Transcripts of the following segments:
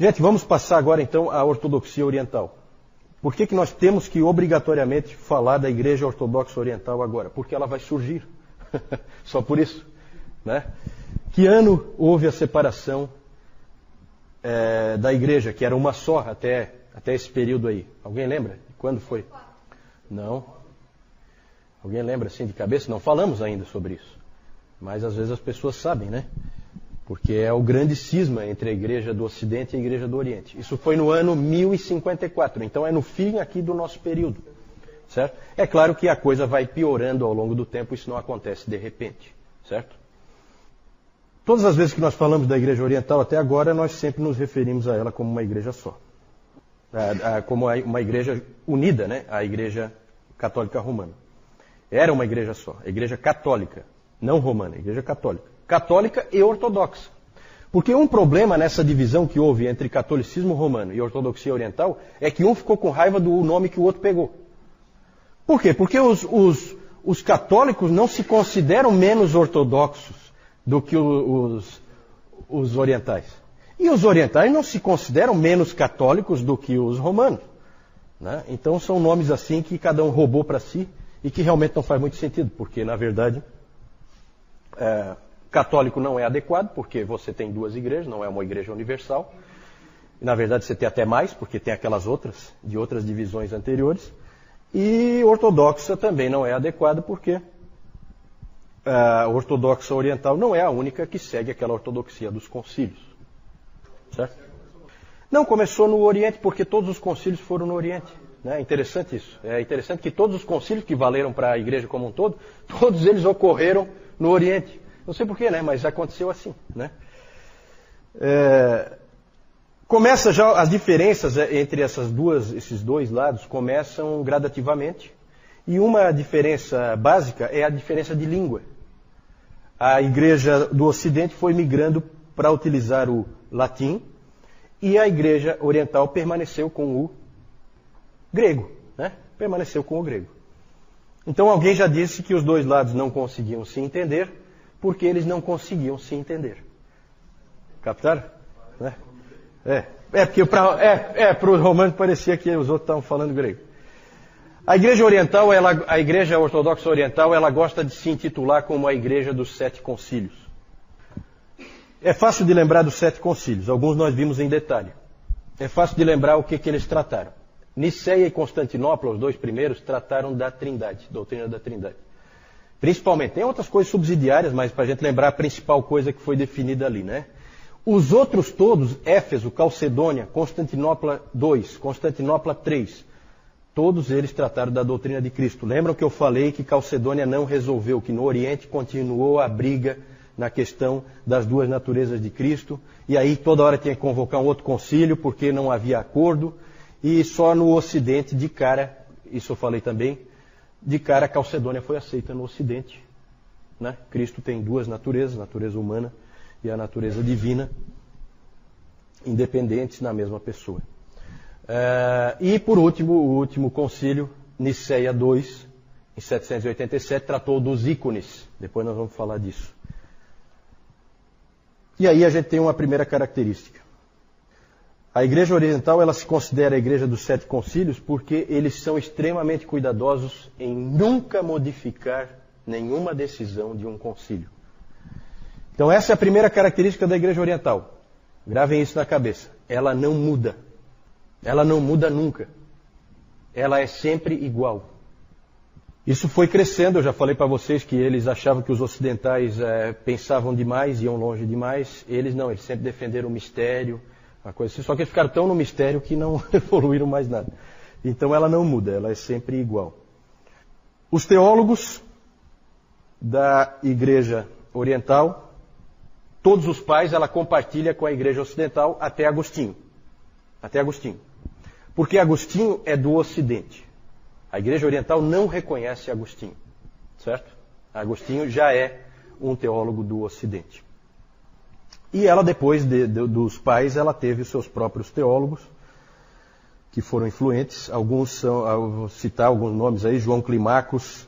Gente, vamos passar agora então à ortodoxia oriental. Por que nós temos que obrigatoriamente falar da Igreja Ortodoxa Oriental agora? Porque ela vai surgir. Só por isso. Né? Que ano houve a separação da Igreja, que era uma só até esse período aí? Alguém lembra? Quando foi? Não. Alguém lembra assim de cabeça? Não falamos ainda sobre isso. Mas às vezes as pessoas sabem, né? Porque é o grande cisma entre a Igreja do Ocidente e a Igreja do Oriente. Isso foi no ano 1054, então é no fim aqui do nosso período. Certo? É claro que a coisa vai piorando ao longo do tempo, isso não acontece de repente. Certo? Todas as vezes que nós falamos da Igreja Oriental até agora, nós sempre nos referimos a ela como uma igreja só. Como uma igreja unida, né? A Igreja Católica Romana. Era uma igreja só, a Igreja Católica, não romana, a Igreja Católica. Católica e ortodoxa. Porque um problema nessa divisão que houve entre catolicismo romano e ortodoxia oriental é que um ficou com raiva do nome que o outro pegou. Por quê? Porque os católicos não se consideram menos ortodoxos do que os orientais. E os orientais não se consideram menos católicos do que os romanos. Né? Então são nomes assim que cada um roubou para si e que realmente não faz muito sentido, porque na verdade católico não é adequado, porque você tem duas igrejas, não é uma igreja universal. E, na verdade, você tem até mais, porque tem aquelas outras, de outras divisões anteriores. E ortodoxa também não é adequado, porque a ortodoxa oriental não é a única que segue aquela ortodoxia dos concílios. Certo? Não, começou no Oriente, porque todos os concílios foram no Oriente. É interessante isso. É interessante que todos os concílios que valeram para a igreja como um todo, todos eles ocorreram no Oriente. Não sei porquê, né? Mas aconteceu assim, né? Começa já as diferenças entre esses dois lados começam gradativamente. E uma diferença básica é a diferença de língua. A igreja do Ocidente foi migrando para utilizar o latim e a igreja oriental permaneceu com o grego, né? Permaneceu com o grego. Então alguém já disse que os dois lados não conseguiam se entender porque eles não conseguiam se entender. Captaram? Né? Porque para os romanos parecia que os outros estavam falando grego. A igreja oriental, a igreja ortodoxa oriental, ela gosta de se intitular como a igreja dos 7 concílios. É fácil de lembrar dos 7 concílios, alguns nós vimos em detalhe. É fácil de lembrar o que eles trataram. Niceia e Constantinopla, os dois primeiros, trataram da Trindade, doutrina da Trindade. Principalmente, tem outras coisas subsidiárias, mas para a gente lembrar a principal coisa que foi definida ali, né? Os outros todos, Éfeso, Calcedônia, Constantinopla II, Constantinopla III, todos eles trataram da doutrina de Cristo. Lembram que eu falei que Calcedônia não resolveu, que no Oriente continuou a briga na questão das duas naturezas de Cristo, e aí toda hora tinha que convocar um outro concílio, porque não havia acordo, e só no Ocidente, de cara, isso eu falei também, de cara, a Calcedônia foi aceita no Ocidente. Né? Cristo tem duas naturezas, a natureza humana e a natureza divina, independentes na mesma pessoa. E, por último, o último concílio, Niceia II, em 787, tratou dos ícones. Depois nós vamos falar disso. E aí a gente tem uma primeira característica. A Igreja Oriental, ela se considera a Igreja dos 7 concílios porque eles são extremamente cuidadosos em nunca modificar nenhuma decisão de um concílio. Então essa é a primeira característica da Igreja Oriental. Gravem isso na cabeça. Ela não muda. Ela não muda nunca. Ela é sempre igual. Isso foi crescendo, eu já falei para vocês que eles achavam que os ocidentais pensavam demais, iam longe demais. Eles não, eles sempre defenderam o mistério, uma coisa assim, só que eles ficaram tão no mistério que não evoluíram mais nada. Então ela não muda, ela é sempre igual. Os teólogos da Igreja Oriental, todos os pais, ela compartilha com a Igreja Ocidental até Agostinho. Até Agostinho. Porque Agostinho é do Ocidente. A Igreja Oriental não reconhece Agostinho. Certo? Agostinho já é um teólogo do Ocidente. E ela, depois dos pais, ela teve os seus próprios teólogos, que foram influentes. Alguns são, eu vou citar alguns nomes aí, João Climacus,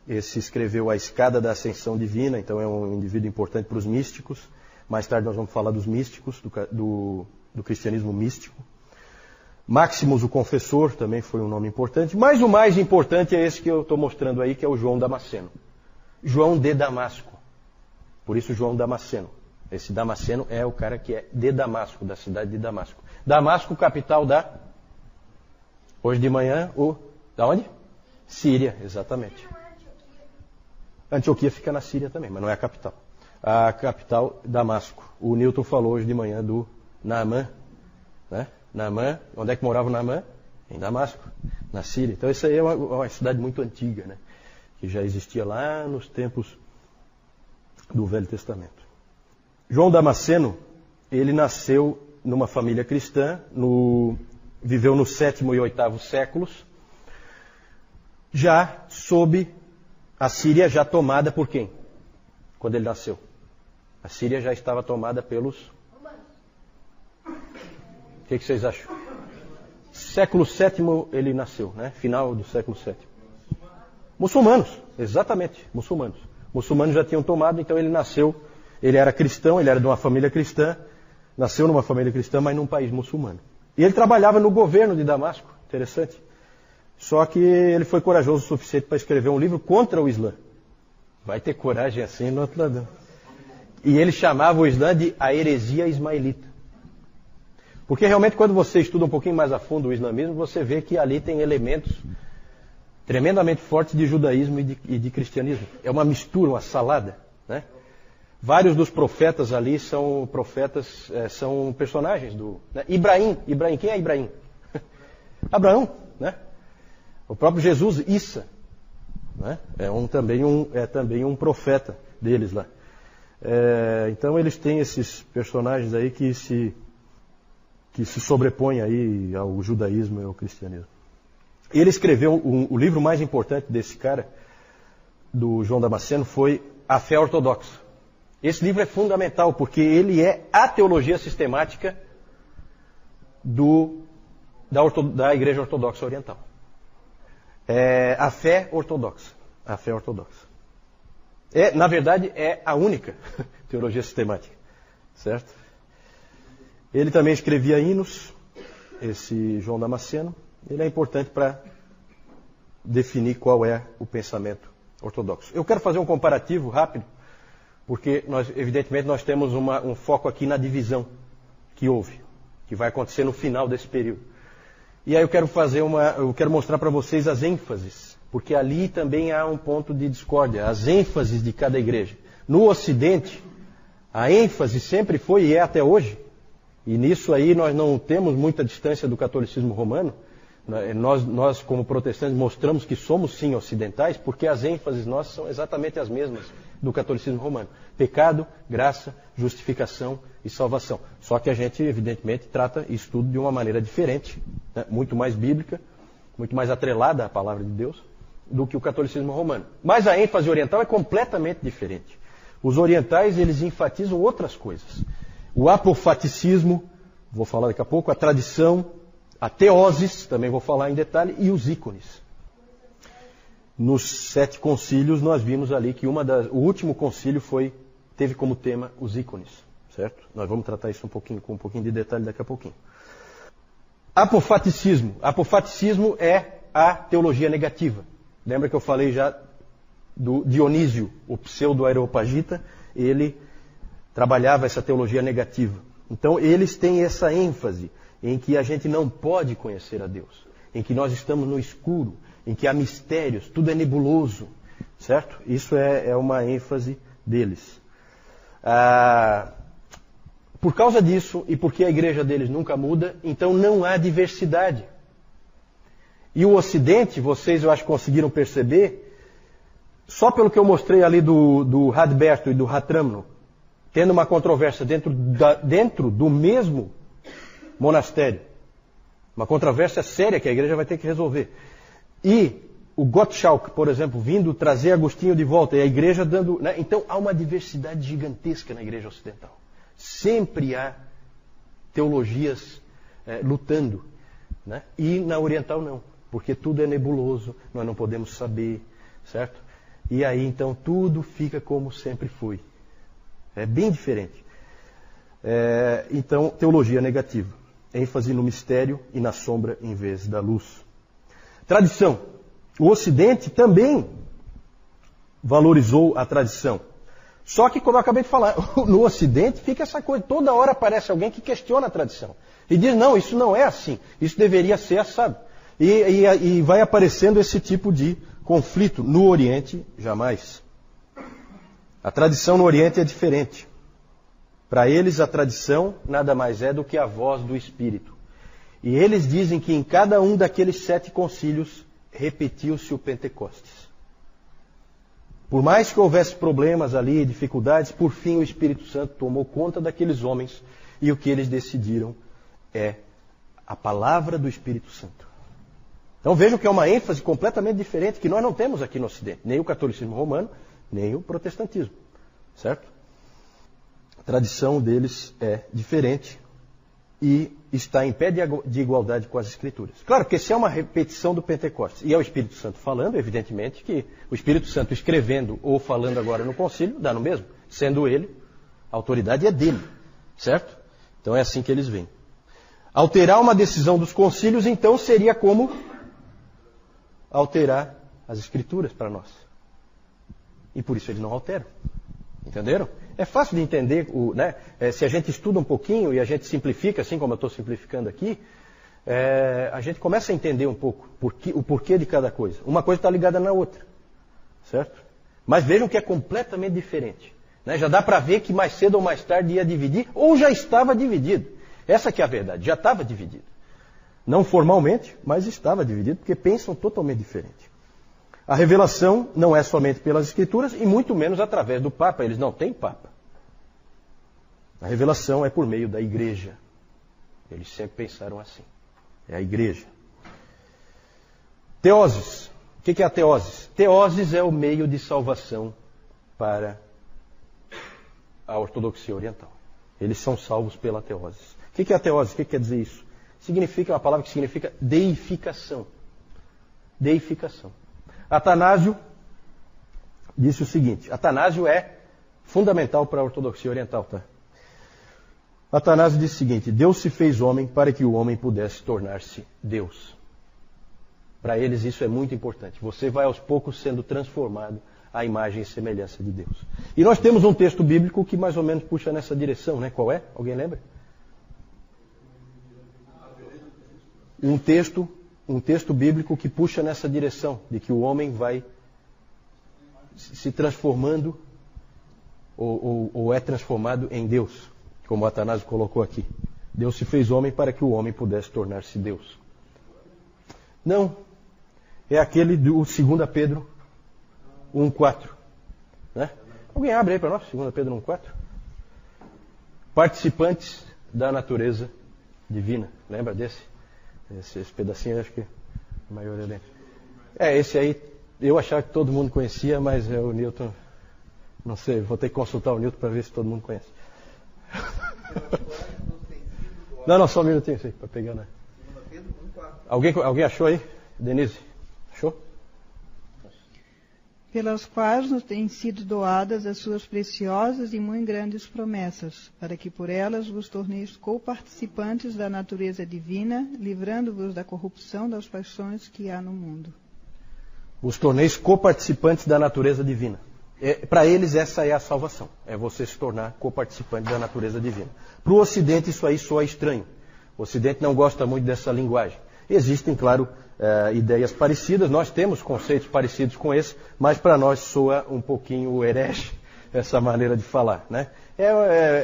esse escreveu A Escada da Ascensão Divina, então é um indivíduo importante para os místicos. Mais tarde nós vamos falar dos místicos, do do cristianismo místico. Maximus, o confessor, também foi um nome importante. Mas o mais importante é esse que eu estou mostrando aí, que é o João Damasceno. João de Damasco. Por isso João Damasceno. Esse Damasceno é o cara que é de Damasco, da cidade de Damasco. Damasco, capital da... Hoje de manhã, da onde? Síria, exatamente. Antioquia fica na Síria também, mas não é a capital. A capital, Damasco. O Newton falou hoje de manhã do Naamã, né? Naamã, onde é que morava o Naamã? Em Damasco, na Síria. Então isso aí é uma cidade muito antiga, né? Que já existia lá nos tempos do Velho Testamento. João Damasceno, ele nasceu numa família cristã, viveu no 7º e 8º séculos, já sob a Síria já tomada por quem? Quando ele nasceu. A Síria já estava tomada pelos... O que vocês acham? Século VII ele nasceu, né? Final do século VII. Muçulmanos, exatamente, muçulmanos. Muçulmanos já tinham tomado, então ele nasceu, ele era cristão, ele era de uma família cristã, nasceu numa família cristã, mas num país muçulmano. E ele trabalhava no governo de Damasco, interessante. Só que ele foi corajoso o suficiente para escrever um livro contra o Islã. Vai ter coragem assim no outro lado. E ele chamava o Islã de a heresia ismaelita. Porque realmente quando você estuda um pouquinho mais a fundo o islamismo, você vê que ali tem elementos tremendamente fortes de judaísmo e de cristianismo. É uma mistura, uma salada, né? Vários dos profetas ali são profetas, são personagens do... Né? Ibrahim, quem é Ibrahim? Abraão, né? O próprio Jesus, Issa, né? É também um profeta deles lá. Então eles têm esses personagens aí que se sobrepõem aí ao judaísmo e ao cristianismo. Ele escreveu o livro mais importante desse cara, do João Damasceno, foi A Fé Ortodoxa. Esse livro é fundamental porque ele é a teologia sistemática da Igreja Ortodoxa Oriental. A fé ortodoxa. A fé ortodoxa. Na verdade, é a única teologia sistemática. Certo? Ele também escrevia hinos, esse João Damasceno. Ele é importante para definir qual é o pensamento ortodoxo. Eu quero fazer um comparativo rápido, porque evidentemente nós temos um foco aqui na divisão que houve, que vai acontecer no final desse período. E aí eu quero mostrar para vocês as ênfases, porque ali também há um ponto de discórdia, as ênfases de cada igreja. No Ocidente, a ênfase sempre foi e é até hoje, e nisso aí nós não temos muita distância do catolicismo romano. Nós, como protestantes, mostramos que somos sim ocidentais, porque as ênfases nossas são exatamente as mesmas do catolicismo romano. Pecado, graça, justificação e salvação. Só que a gente, evidentemente, trata isso tudo de uma maneira diferente, né? Muito mais bíblica, muito mais atrelada à palavra de Deus, do que o catolicismo romano. Mas a ênfase oriental é completamente diferente. Os orientais, eles enfatizam outras coisas. O apofaticismo, vou falar daqui a pouco, a tradição, a teoses, também vou falar em detalhe, e os ícones. Nos 7 concílios nós vimos ali que o último concílio teve como tema os ícones, certo? Nós vamos tratar isso com um pouquinho de detalhe daqui a pouquinho. Apofaticismo. Apofaticismo é a teologia negativa. Lembra que eu falei já do Dionísio, o pseudo-areopagita? Ele trabalhava essa teologia negativa. Então eles têm essa ênfase em que a gente não pode conhecer a Deus, em que nós estamos no escuro, em que há mistérios, tudo é nebuloso, certo? Isso é uma ênfase deles. Por causa disso, e porque a igreja deles nunca muda, então não há diversidade. E o Ocidente, vocês eu acho que conseguiram perceber, só pelo que eu mostrei ali do Radberto e do Ratramno, tendo uma controvérsia dentro do mesmo monastério. Uma controvérsia séria que a igreja vai ter que resolver. E o Gottschalk, por exemplo, vindo trazer Agostinho de volta, e a igreja dando... Né? Então há uma diversidade gigantesca na igreja ocidental. Sempre há teologias lutando. Né? E na oriental não, porque tudo é nebuloso, nós não podemos saber, certo? E aí então tudo fica como sempre foi. É bem diferente. Então, teologia negativa. ênfase no mistério e na sombra em vez da luz. Tradição. O Ocidente também valorizou a tradição. Só que, como eu acabei de falar, no Ocidente fica essa coisa, toda hora aparece alguém que questiona a tradição. E diz, não, isso não é assim, isso deveria ser assado. E vai aparecendo esse tipo de conflito. No Oriente, jamais. A tradição no Oriente é diferente. Para eles, a tradição nada mais é do que a voz do Espírito. E eles dizem que em cada um daqueles 7 concílios repetiu-se o Pentecostes. Por mais que houvesse problemas ali, dificuldades, por fim o Espírito Santo tomou conta daqueles homens e o que eles decidiram é a palavra do Espírito Santo. Então vejam que é uma ênfase completamente diferente que nós não temos aqui no Ocidente. Nem o catolicismo romano, nem o protestantismo. Certo? A tradição deles é diferente e está em pé de igualdade com as Escrituras. Claro que se é uma repetição do Pentecostes e é o Espírito Santo falando, evidentemente que o Espírito Santo escrevendo ou falando agora no concílio, dá no mesmo. Sendo ele, a autoridade é dele. Certo? Então é assim que eles veem. Alterar uma decisão dos concílios, então, seria como alterar as Escrituras para nós. E por isso eles não alteram. Entenderam? É fácil de entender, né? Se a gente estuda um pouquinho e a gente simplifica, assim como eu estou simplificando aqui, a gente começa a entender um pouco o porquê de cada coisa. Uma coisa está ligada na outra. Certo? Mas vejam que é completamente diferente. Né? Já dá para ver que mais cedo ou mais tarde ia dividir, ou já estava dividido. Essa que é a verdade, já estava dividido. Não formalmente, mas estava dividido, porque pensam totalmente diferente. A revelação não é somente pelas Escrituras e muito menos através do Papa. Eles não têm Papa. A revelação é por meio da Igreja. Eles sempre pensaram assim. É a Igreja. Teoses. O que é a teoses? Teoses é o meio de salvação para a ortodoxia oriental. Eles são salvos pela teoses. O que é a teose? O que quer dizer isso? Significa uma palavra que significa deificação. Deificação. Atanásio disse o seguinte, Atanásio é fundamental para a ortodoxia oriental, tá? Atanásio disse o seguinte, Deus se fez homem para que o homem pudesse tornar-se Deus. Para eles isso é muito importante. Você vai aos poucos sendo transformado à imagem e semelhança de Deus. E nós temos um texto bíblico que mais ou menos puxa nessa direção, né? Qual é? Alguém lembra? Um texto bíblico que puxa nessa direção, de que o homem vai se transformando ou é transformado em Deus, como Atanásio colocou aqui. Deus se fez homem para que o homem pudesse tornar-se Deus. Não, é aquele do 2 Pedro 1,4. Né? Alguém abre aí para nós, 2 Pedro 1,4? Participantes da natureza divina. Lembra desse? Esse pedacinho, acho que a maioria lembra. Esse aí, eu achava que todo mundo conhecia, mas o Newton, não sei, vou ter que consultar o Newton para ver se todo mundo conhece. Não, só um minutinho, para pegar, né? Alguém achou aí? Denise, achou? Pelas quais nos têm sido doadas as suas preciosas e muito grandes promessas, para que por elas vos torneis coparticipantes da natureza divina, livrando-vos da corrupção das paixões que há no mundo. Vos torneis coparticipantes da natureza divina. Para eles essa é a salvação, é você se tornar coparticipante da natureza divina. Para o Ocidente isso aí soa estranho. O Ocidente não gosta muito dessa linguagem. Existem, claro, ideias parecidas, nós temos conceitos parecidos com esse, mas para nós soa um pouquinho herege essa maneira de falar. Né?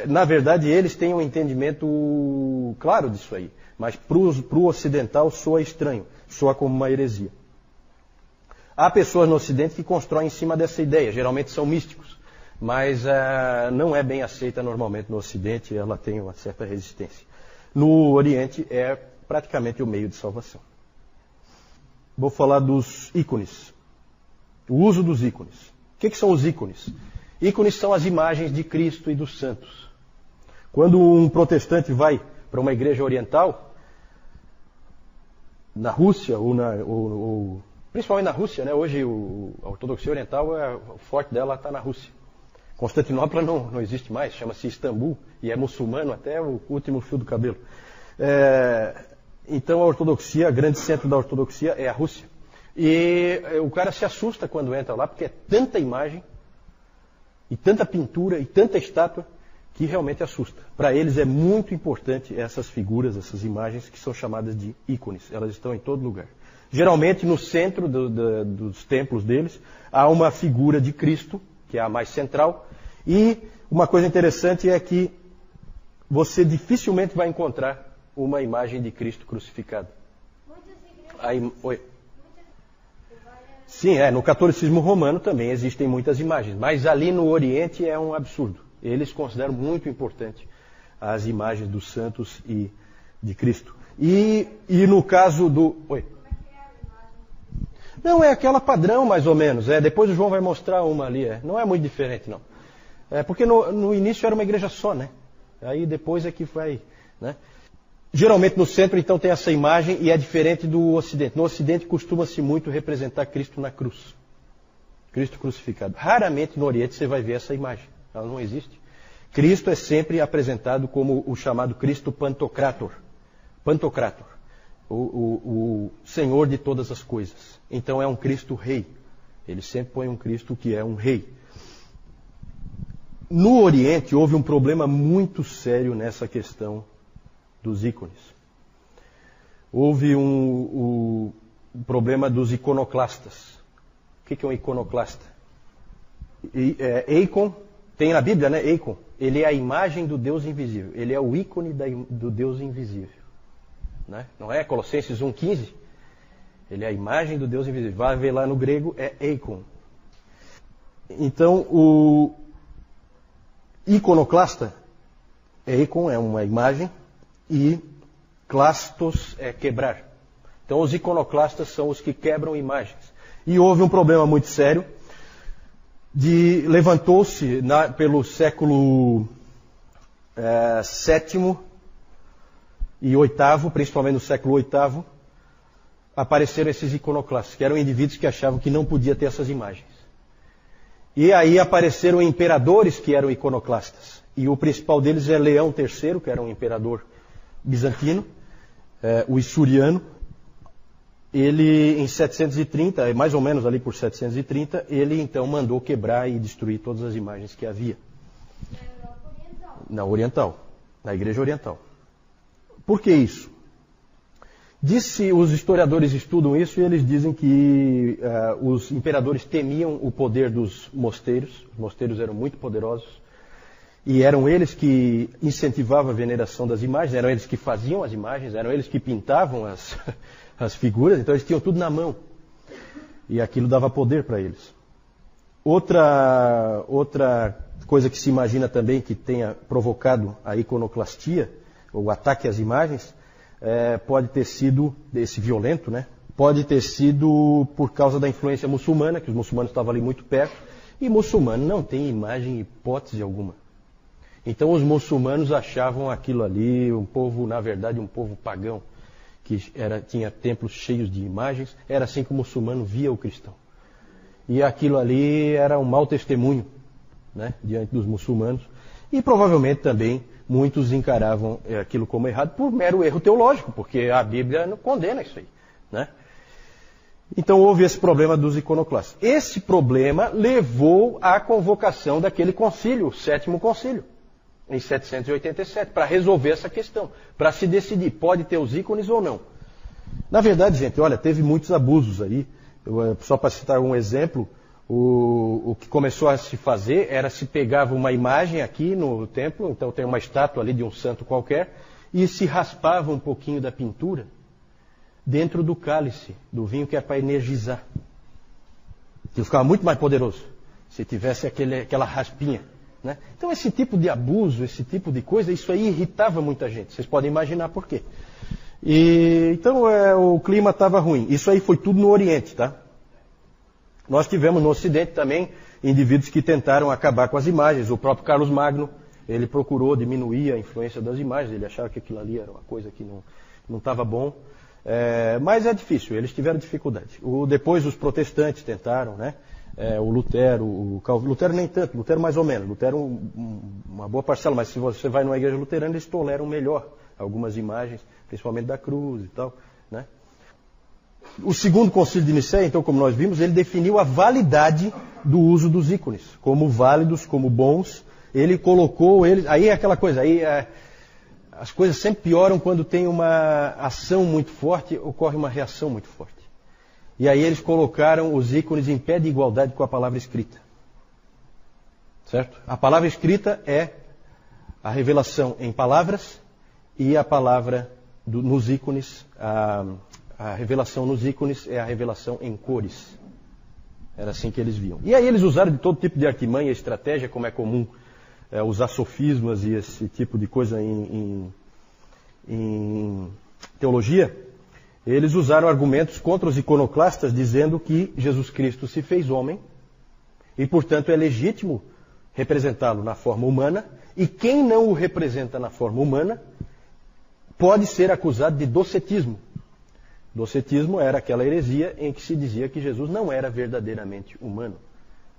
Na verdade, eles têm um entendimento claro disso aí, mas para o ocidental soa estranho, soa como uma heresia. Há pessoas no Ocidente que constroem em cima dessa ideia, geralmente são místicos, mas não é bem aceita normalmente no Ocidente, ela tem uma certa resistência. No Oriente é praticamente o meio de salvação. Vou falar dos ícones. O uso dos ícones. O que são os ícones? Ícones são as imagens de Cristo e dos santos. Quando um protestante vai para uma igreja oriental, na Rússia, principalmente na Rússia, né? Hoje a ortodoxia oriental, o forte dela está na Rússia. Constantinopla não existe mais, chama-se Istambul, e é muçulmano até o último fio do cabelo. Então a ortodoxia, o grande centro da ortodoxia é a Rússia. E o cara se assusta quando entra lá, porque é tanta imagem, e tanta pintura, e tanta estátua, que realmente assusta. Para eles é muito importante essas figuras, essas imagens, que são chamadas de ícones. Elas estão em todo lugar. Geralmente, no centro dos templos deles, há uma figura de Cristo, que é a mais central. E uma coisa interessante é que você dificilmente vai encontrar uma imagem de Cristo crucificado. Oi. Sim, no catolicismo romano também existem muitas imagens, mas ali no Oriente é um absurdo. Eles consideram muito importante as imagens dos santos e de Cristo. E no caso do... Oi. Não, é aquela padrão mais ou menos. Depois o João vai mostrar uma ali. Não é muito diferente, não. Porque no início era uma igreja só, né? Aí depois é que vai... Né? Geralmente no centro, então, tem essa imagem e é diferente do Ocidente. No Ocidente costuma-se muito representar Cristo na cruz. Cristo crucificado. Raramente no Oriente você vai ver essa imagem. Ela não existe. Cristo é sempre apresentado como o chamado Cristo Pantocrator. Pantocrator. O Senhor de todas as coisas. Então é um Cristo rei. Ele sempre põe um Cristo que é um rei. No Oriente houve um problema muito sério nessa questão dos ícones. Houve um problema dos iconoclastas. O que é um iconoclasta? Eikon, tem na Bíblia, né? Eikon. Ele é a imagem do Deus invisível. Ele é o ícone do Deus invisível. Né? Não é Colossenses 1,15? Ele é a imagem do Deus invisível. Vai ver lá no grego, é Eikon. Então, o iconoclasta, Eikon é uma imagem, e clastos é quebrar. Então os iconoclastas são os que quebram imagens. E houve um problema muito sério. Levantou-se pelo século VII e VIII, principalmente no século VIII, apareceram esses iconoclastas, que eram indivíduos que achavam que não podia ter essas imagens. E aí apareceram imperadores que eram iconoclastas. E o principal deles é Leão III, que era um imperador bizantino, o Isuriano. Ele, em 730, mais ou menos ali por 730, ele então mandou quebrar e destruir todas as imagens que havia. Na Oriental, na Igreja Oriental. Por que isso? Os historiadores estudam isso e eles dizem que os imperadores temiam o poder dos mosteiros. Os mosteiros eram muito poderosos. E eram eles que incentivavam a veneração das imagens, eram eles que faziam as imagens, eram eles que pintavam as figuras, então eles tinham tudo na mão. E aquilo dava poder para eles. Outra coisa que se imagina também que tenha provocado a iconoclastia, o ataque às imagens, pode ter sido, esse violento, né? Pode ter sido por causa da influência muçulmana, que os muçulmanos estavam ali muito perto, e muçulmano não tem imagem em hipótese alguma. Então os muçulmanos achavam aquilo ali, um povo, na verdade, um povo pagão, que tinha templos cheios de imagens, era assim que o muçulmano via o cristão. E aquilo ali era um mau testemunho, né, diante dos muçulmanos. E provavelmente também muitos encaravam aquilo como errado por mero erro teológico, porque a Bíblia não condena isso aí. Né? Então houve esse problema dos iconoclastas. Esse problema levou à convocação daquele concílio, o sétimo concílio, em 787, para resolver essa questão, para se decidir, pode ter os ícones ou não. Na verdade, gente, olha, teve muitos abusos aí. Só para citar um exemplo, o que começou a se fazer era se pegava uma imagem aqui no templo, então tem uma estátua ali de um santo qualquer, e se raspava um pouquinho da pintura dentro do cálice, do vinho, que é para energizar. Que ficava muito mais poderoso se tivesse aquela raspinha. Né? Então esse tipo de abuso, esse tipo de coisa, isso aí irritava muita gente. Vocês podem imaginar por quê. Então o clima estava ruim. Isso aí foi tudo no Oriente, tá? Nós tivemos no Ocidente também indivíduos que tentaram acabar com as imagens. O próprio Carlos Magno, ele procurou diminuir a influência das imagens. Ele achava que aquilo ali era uma coisa que não estava bom. Mas é difícil, eles tiveram dificuldade. Depois os protestantes tentaram, né? O Lutero, o Calvino, Lutero nem tanto, Lutero mais ou menos, Lutero uma boa parcela, mas se você vai numa igreja luterana, eles toleram melhor algumas imagens, principalmente da cruz e tal, né? O segundo concílio de Nicéia, então, como nós vimos, ele definiu a validade do uso dos ícones, como válidos, como bons. Ele colocou eles. Aí é aquela coisa, as coisas sempre pioram quando tem uma ação muito forte, ocorre uma reação muito forte. E aí eles colocaram os ícones em pé de igualdade com a palavra escrita. Certo? A palavra escrita é a revelação em palavras e a palavra nos ícones, a revelação nos ícones é a revelação em cores. Era assim que eles viam. E aí eles usaram de todo tipo de artimanha e estratégia, como é comum usar sofismas e esse tipo de coisa em teologia. Eles usaram argumentos contra os iconoclastas, dizendo que Jesus Cristo se fez homem e, portanto, é legítimo representá-lo na forma humana, e quem não o representa na forma humana pode ser acusado de docetismo. Docetismo era aquela heresia em que se dizia que Jesus não era verdadeiramente humano,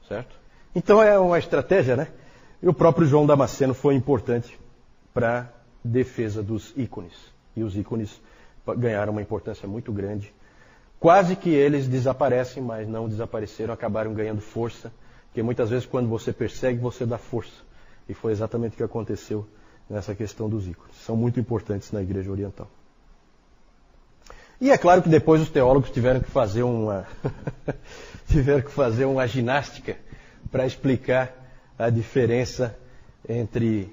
certo? Então é uma estratégia, né? E o próprio João Damasceno foi importante para a defesa dos ícones. E os ícones ganharam uma importância muito grande. Quase que eles desaparecem, mas não desapareceram, acabaram ganhando força. Porque muitas vezes quando você persegue, você dá força. E foi exatamente o que aconteceu nessa questão dos ícones. São muito importantes na Igreja Oriental. E é claro que depois os teólogos tiveram que fazer uma ginástica para explicar a diferença entre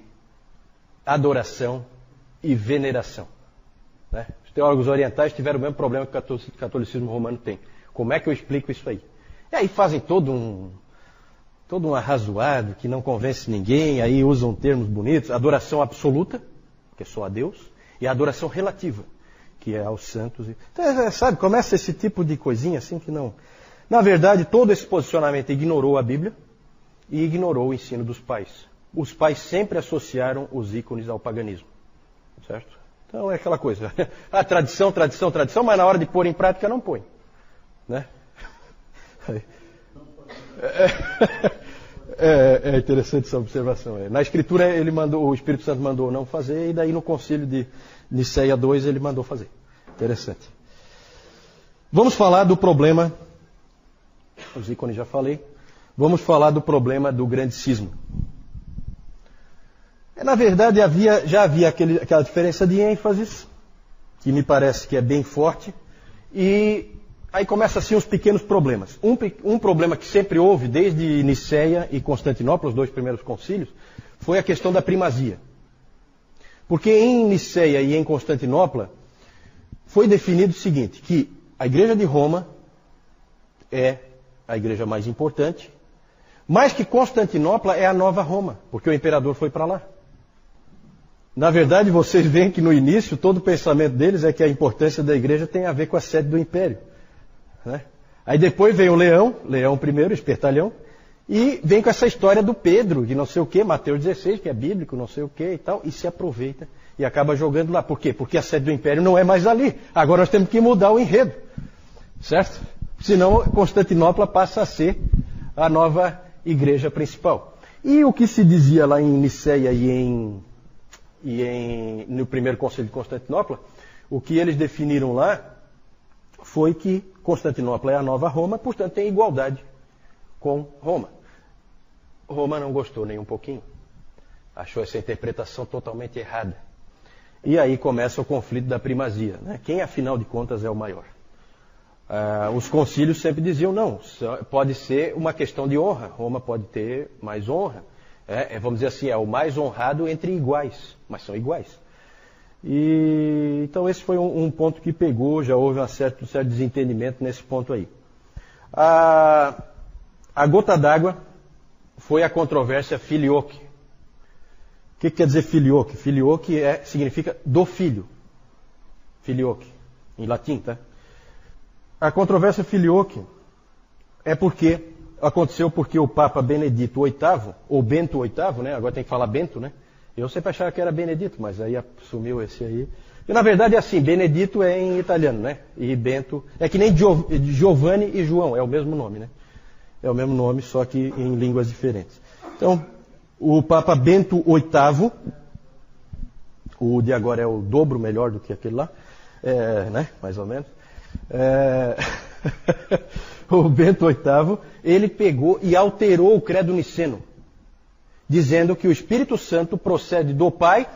adoração e veneração. Né? Os teólogos orientais tiveram o mesmo problema que o catolicismo romano tem. Como é que eu explico isso aí? E aí fazem todo um arrazoado que não convence ninguém, aí usam termos bonitos, adoração absoluta, que é só a Deus, e a adoração relativa, que é aos santos. Então, sabe, começa esse tipo de coisinha assim que não... Na verdade, todo esse posicionamento ignorou a Bíblia e ignorou o ensino dos pais. Os pais sempre associaram os ícones ao paganismo, certo? Então é aquela coisa, a tradição, mas na hora de pôr em prática não põe, né? É interessante essa observação. Na Escritura o Espírito Santo mandou não fazer, e daí no concílio de Nicéia 2 ele mandou fazer. Interessante. Vamos falar do problema, os ícones já falei, vamos falar do problema do grande cisma. Na verdade já havia aquela diferença de ênfases, que me parece que é bem forte, e aí começam assim os pequenos problemas. Um problema que sempre houve, desde Nicéia e Constantinopla, os dois primeiros concílios, foi a questão da primazia. Porque em Nicéia e em Constantinopla foi definido o seguinte, que a Igreja de Roma é a igreja mais importante, mas que Constantinopla é a nova Roma, porque o imperador foi para lá. Na verdade, vocês veem que no início todo o pensamento deles é que a importância da igreja tem a ver com a sede do império. Né? Aí depois vem o Leão I, espertalhão, e vem com essa história do Pedro, que não sei o que, Mateus 16, que é bíblico, não sei o que e tal, e se aproveita e acaba jogando lá. Por quê? Porque a sede do império não é mais ali. Agora nós temos que mudar o enredo. Certo? Senão Constantinopla passa a ser a nova igreja principal. E o que se dizia lá em Nicéia no primeiro concílio de Constantinopla, o que eles definiram lá foi que Constantinopla é a nova Roma, portanto tem igualdade com Roma. Roma não gostou nem um pouquinho. Achou essa interpretação totalmente errada. E aí começa o conflito da primazia. Né? Quem, afinal de contas, é o maior? Os concílios sempre diziam, não, pode ser uma questão de honra. Roma pode ter mais honra. Vamos dizer assim, é o mais honrado entre iguais, mas são iguais. Então esse foi um ponto que pegou, já houve um certo desentendimento nesse ponto aí. A gota d'água foi a controvérsia filioque. O que quer dizer filioque? Filioque significa do filho. Filioque, em latim, tá? A controvérsia filioque aconteceu porque o Papa Benedito VIII, ou Bento VIII, né? Agora tem que falar Bento, né? Eu sempre achava que era Benedito, mas aí assumiu esse aí. E na verdade é assim, Benedito é em italiano, né? E Bento, é que nem Giovanni e João, é o mesmo nome, né? É o mesmo nome, só que em línguas diferentes. Então, o Papa Bento VIII, o de agora é o dobro melhor do que aquele lá, né? Mais ou menos. O Bento VIII, ele pegou e alterou o credo niceno, dizendo que o Espírito Santo procede do Pai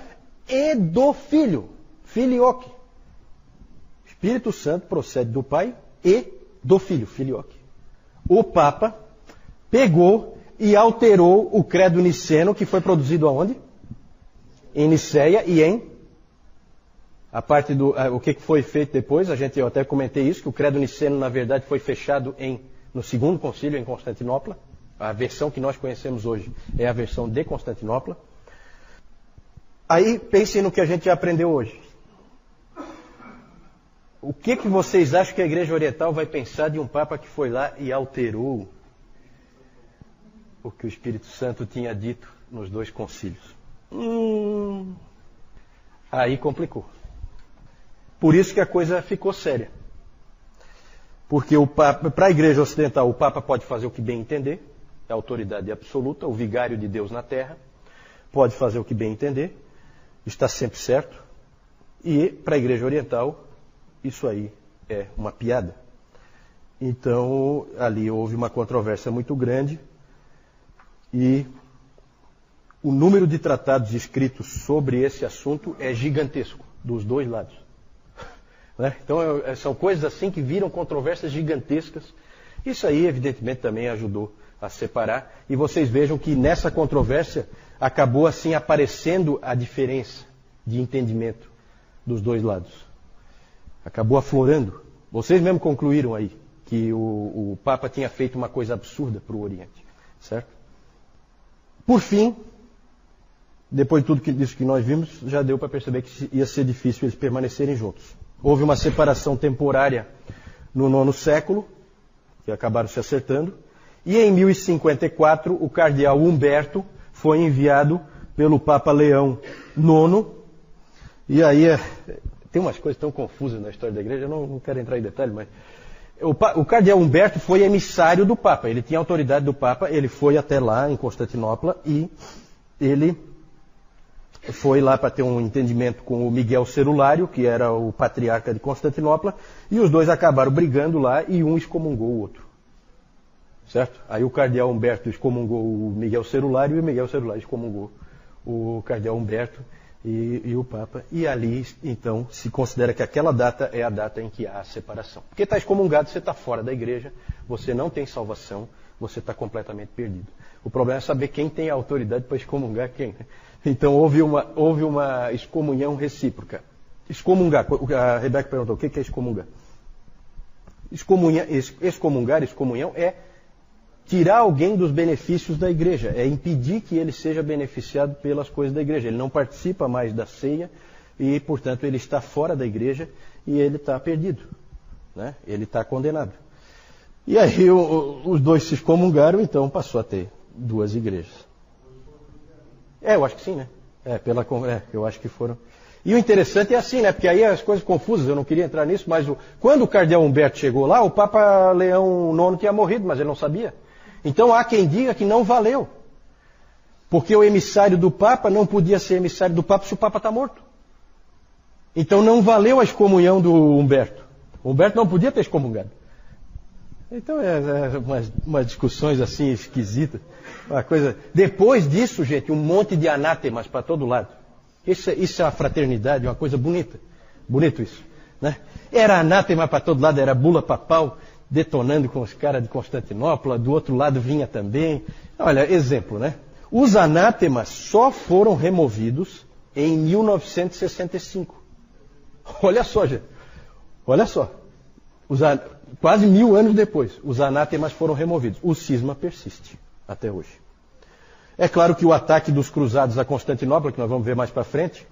e do Filho, filioque. O Espírito Santo procede do Pai e do Filho, filioque. O Papa pegou e alterou o credo niceno, que foi produzido aonde? Em Niceia e a parte do o que foi feito depois, eu até comentei isso, que o credo niceno, na verdade, foi fechado no segundo concílio em Constantinopla. A versão que nós conhecemos hoje é a versão de Constantinopla. Aí, pensem no que a gente já aprendeu hoje. O que vocês acham que a Igreja Oriental vai pensar de um Papa que foi lá e alterou o que o Espírito Santo tinha dito nos 2 concílios? Aí complicou. Por isso que a coisa ficou séria. Porque para a Igreja Ocidental, o Papa pode fazer o que bem entender, é a autoridade absoluta, o vigário de Deus na terra, pode fazer o que bem entender, está sempre certo. E para a Igreja Oriental, isso aí é uma piada. Então, ali houve uma controvérsia muito grande e o número de tratados escritos sobre esse assunto é gigantesco, dos 2 lados. Né? Então, são coisas assim que viram controvérsias gigantescas. Isso aí, evidentemente, também ajudou a separar. E vocês vejam que nessa controvérsia acabou assim aparecendo a diferença de entendimento dos 2 lados. Acabou aflorando. Vocês mesmo concluíram aí que o Papa tinha feito uma coisa absurda para o Oriente. Certo? Por fim, depois de tudo isso que nós vimos, já deu para perceber que ia ser difícil eles permanecerem juntos. Houve uma separação temporária no 9º século, que acabaram se acertando, e em 1054 o cardeal Humberto foi enviado pelo Papa Leão IX, e aí tem umas coisas tão confusas na história da igreja, eu não quero entrar em detalhe, mas o cardeal Humberto foi emissário do Papa, ele tinha autoridade do Papa, ele foi até lá em Constantinopla e ele foi lá para ter um entendimento com o Miguel Cerulário, que era o patriarca de Constantinopla, e os 2 acabaram brigando lá e um excomungou o outro. Certo? Aí o cardeal Humberto excomungou o Miguel Cerulário e o Miguel Cerulário excomungou o cardeal Humberto e o Papa. E ali, então, se considera que aquela data é a data em que há a separação. Porque está excomungado, você está fora da igreja, você não tem salvação, você está completamente perdido. O problema é saber quem tem a autoridade para excomungar quem. Então houve uma excomunhão recíproca. Excomungar, a Rebeca perguntou, o que é excomungar? Excomunhão é tirar alguém dos benefícios da igreja, é impedir que ele seja beneficiado pelas coisas da igreja. Ele não participa mais da ceia e, portanto, ele está fora da igreja e ele está perdido. Né? Ele está condenado. E aí os 2 se excomungaram, então passou a ter 2 igrejas. Eu acho que sim, né? Eu acho que foram. E o interessante é assim, né? Porque aí as coisas confusas, eu não queria entrar nisso, mas quando o cardeal Humberto chegou lá, o Papa Leão IX tinha morrido, mas ele não sabia. Então há quem diga que não valeu. Porque o emissário do Papa não podia ser emissário do Papa se o Papa está morto. Então não valeu a excomunhão do Humberto. O Humberto não podia ter excomungado. Então umas discussões assim esquisitas. Uma coisa. Depois disso, gente, um monte de anátemas para todo lado. Isso é uma fraternidade, uma coisa bonita. Bonito isso. Né? Era anátema para todo lado, era bula papal detonando com os caras de Constantinopla, do outro lado vinha também. Olha, exemplo, né? Os anátemas só foram removidos em 1965. Olha só, gente. Olha só. Quase 1000 anos depois, os anátemas foram removidos. O cisma persiste até hoje. É claro que o ataque dos cruzados a Constantinopla, que nós vamos ver mais para frente,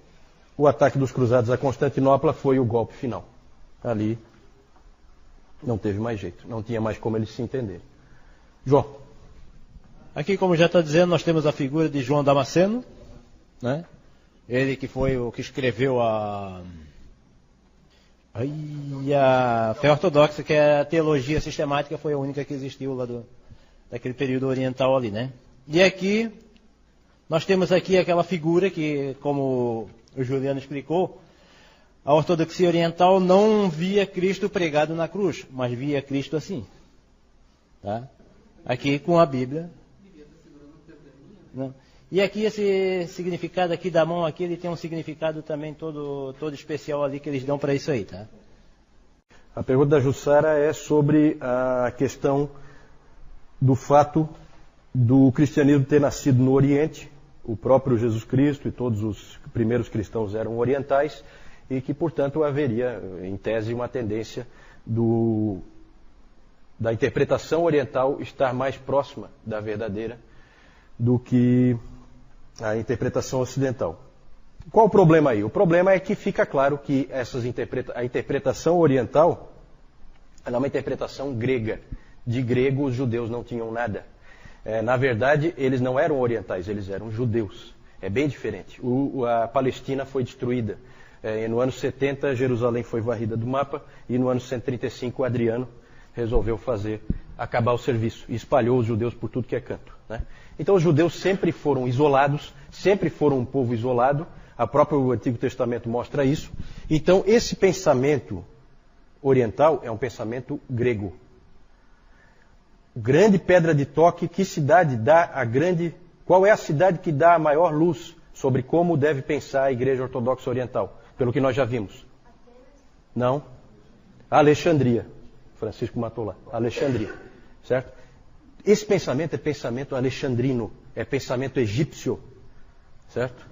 o ataque dos cruzados a Constantinopla foi o golpe final. Ali não teve mais jeito, não tinha mais como eles se entenderem. João. Aqui, como já está dizendo, nós temos a figura de João Damasceno, né? Ele que foi o que escreveu a fé ortodoxa, que é a teologia sistemática, foi a única que existiu lá daquele período oriental ali, né? E aqui, nós temos aqui aquela figura que, como o Juliano explicou, a ortodoxia oriental não via Cristo pregado na cruz, mas via Cristo assim. Tá? Aqui com a Bíblia. Não. E aqui esse significado aqui da mão aqui, ele tem um significado também todo especial ali que eles dão para isso aí, tá? A pergunta da Jussara é sobre a questão do fato do cristianismo ter nascido no Oriente. O próprio Jesus Cristo e todos os primeiros cristãos eram orientais e que, portanto, haveria, em tese, uma tendência da interpretação oriental estar mais próxima da verdadeira do que a interpretação ocidental. Qual o problema aí? O problema é que fica claro que a interpretação oriental é uma interpretação grega. De grego, os judeus não tinham nada. Na verdade, eles não eram orientais, eles eram judeus. É bem diferente. A Palestina foi destruída. No ano 70, Jerusalém foi varrida do mapa, e no ano 135, Adriano resolveu acabar o serviço, e espalhou os judeus por tudo que é canto. Né? Então os judeus sempre foram isolados, sempre foram um povo isolado, o próprio Antigo Testamento mostra isso. Então esse pensamento oriental é um pensamento grego. Grande pedra de toque, que cidade dá qual é a cidade que dá a maior luz sobre como deve pensar a Igreja Ortodoxa Oriental? Pelo que nós já vimos. Não. Alexandria. Francisco matou lá. Alexandria. Certo? Esse pensamento é pensamento alexandrino. É pensamento egípcio. Certo?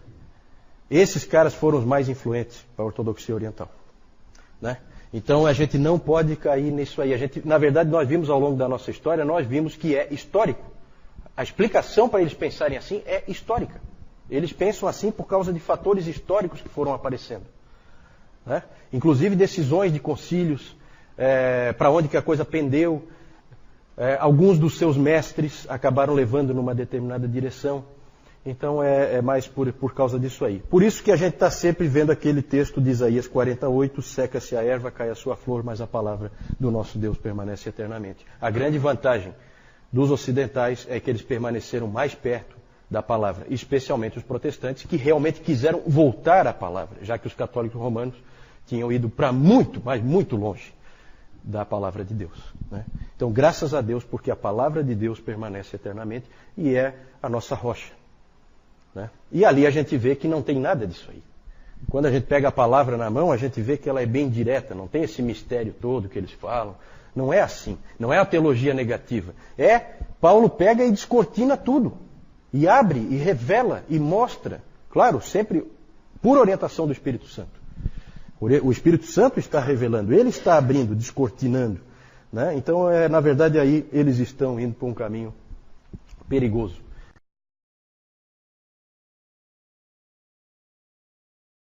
Esses caras foram os mais influentes para a ortodoxia oriental. Né? Então a gente não pode cair nisso aí. Na verdade, nós vimos ao longo da nossa história, nós vimos que é histórico. A explicação para eles pensarem assim é histórica. Eles pensam assim por causa de fatores históricos que foram aparecendo. Né? Inclusive decisões de concílios, para onde que a coisa pendeu. Alguns dos seus mestres acabaram levando numa determinada direção. Então é mais por causa disso aí. Por isso que a gente está sempre vendo aquele texto de Isaías 48, seca-se a erva, cai a sua flor, mas a palavra do nosso Deus permanece eternamente. A grande vantagem dos ocidentais é que eles permaneceram mais perto da palavra, especialmente os protestantes, que realmente quiseram voltar à palavra, já que os católicos romanos tinham ido para muito, mas muito longe da palavra de Deus. Né? Então, graças a Deus, porque a palavra de Deus permanece eternamente e é a nossa rocha. Né? E ali a gente vê que não tem nada disso aí. Quando a gente pega a palavra na mão, a gente vê que ela é bem direta, não tem esse mistério todo que eles falam. Não é assim, não é a teologia negativa. Paulo pega e descortina tudo. E abre, e revela, e mostra. Claro, sempre por orientação do Espírito Santo. O Espírito Santo está revelando, ele está abrindo, descortinando. Né? Então, na verdade, aí eles estão indo por um caminho perigoso.